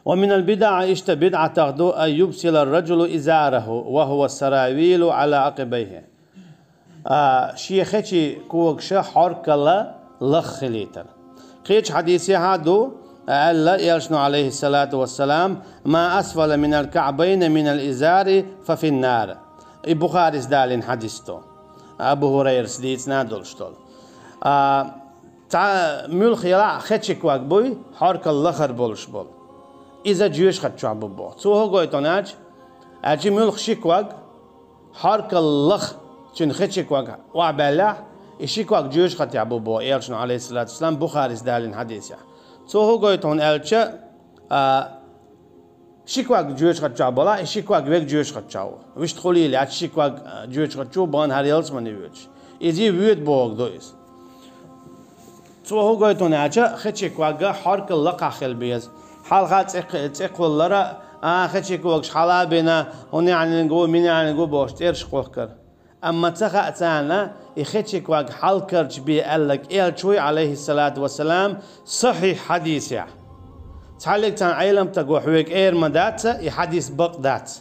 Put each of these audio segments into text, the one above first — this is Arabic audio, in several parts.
ومن البدع اشت بدعة تغدو أن يبسل الرجل إزاره وهو السراويل على عقبيه. شيخي كوكش حرك الله لخليتر قيش حديثي هادو ألا يرشن عليه الصلاة والسلام ما أسفل من الكعبين من الإزار ففي النار. البخاري دالين حديثته أبو هريرة سديت نادولشتول مول خيلا خدشك واقبوي حرك الله خربولش بول إذا جيوش خدشو عبو بو سوهو قويتوناج أجي مول خشيك واق حرك الله چون خدشك واق وعبالا إشيك واق جيوش خدشو عبو بو يرشن عليه الصلاة والسلام بخاري دالين حديثه سوهو قويتون ألچا شيكواك جوش خدشو بلا شيكواك ويك جوش خدشو وش تقولي لي شيكواك جوش خدشو بان هاريلس مني ويش إذا ويد بوق دويس سوهو قويتون ألچا خدشيكواك حرك اللقا خل بيز حال خات تقول لرا خدشيكواك حالا بينا هوني يعني نقول مين يعني نقول باش تيرش قوكر أما تخا تانا يخدشيكواك حال كرش بي قالك شوي عليه الصلاة والسلام صحيح حديث يعني تعلق تان عيلم تقو حويك اير مدات يحديث بقدات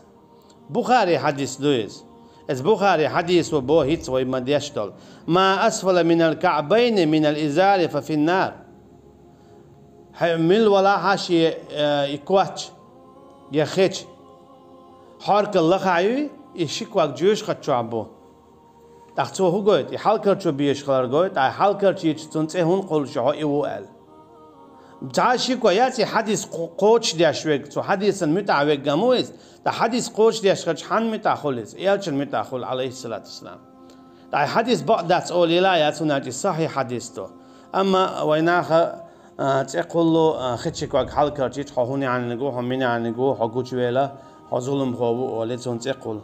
بخاري حديث دويز از بخاري حديث وبو هيتس ويمديشتول ما أسفل من الكعبين من الإزار ففي النار مل ولا حاشي يكواتش يخيتش حارك الله خايوي يشيكواك جوش خدشو عبو تحتو هو قويت يحال كرشو بيش خلار قويت يحال كرشو يتسونسي هون قول شو ايوو قال بتعاشي كوياتي حديث قوتش دياشويك تو حديثا متعويك جامويز تا حديث قوتش دياشخش حن متاخوليز يالشن متاخول عليه الصلاة والسلام تا حديث بعدات أولي لا ياتوناجي صحيح حديثتو أما ويناخا تقول له خدشك واق حال كرشيت حهوني عن نقول هميني عن نقول حقوش ويلا حظلم خوو ولتون تقول.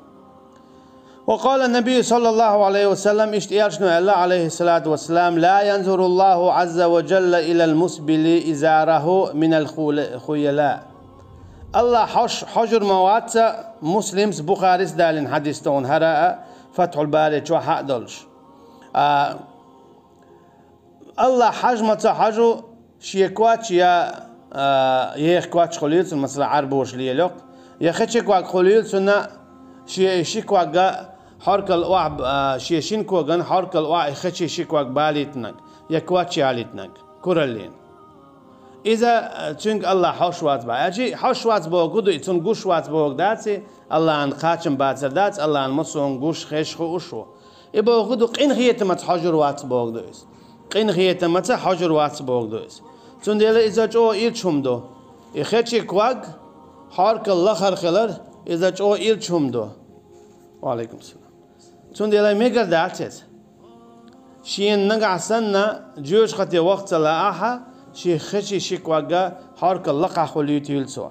وقال النبي صلى الله عليه وسلم اشتيارشنو الله عليه الصلاة والسلام لا ينظر الله عز وجل إلى المسبل إزاره من الخيلاء. الله حجر موات مسلمس بخاريس دالين حديثتون هراء فتح الباري شو حق دولش الله حجمة حجو شيكواتش يا يخكواتش خليل مثلا عربوش ليلوك يخشكواك خليل سنة شيكواك حرك الوعب شيشين كوغن حرك الوعي خشي شيكواك باليتنك يكواتشي عليتنك كورلين إذا تشنك الله حشوات با أجي حشوات بوغدو يتون غوشوات بوغداتي الله أن خاتم باتردات الله أن مصون غوش خشخو وشو يبوغدو قين خيتمت حجر وات بوغدويس قين خيتمت حجر وات بوغدويس تون ديلا إذا جو إلشومدو يخشي كواك حرك الله خرخلر إذا جو إلشومدو وعليكم السلام تون ديلا ميقر داتت شين نقع سنة جوش خطي وقت لا أحا شي خشي شيك وقا حرك اللقا خليتي يلسوا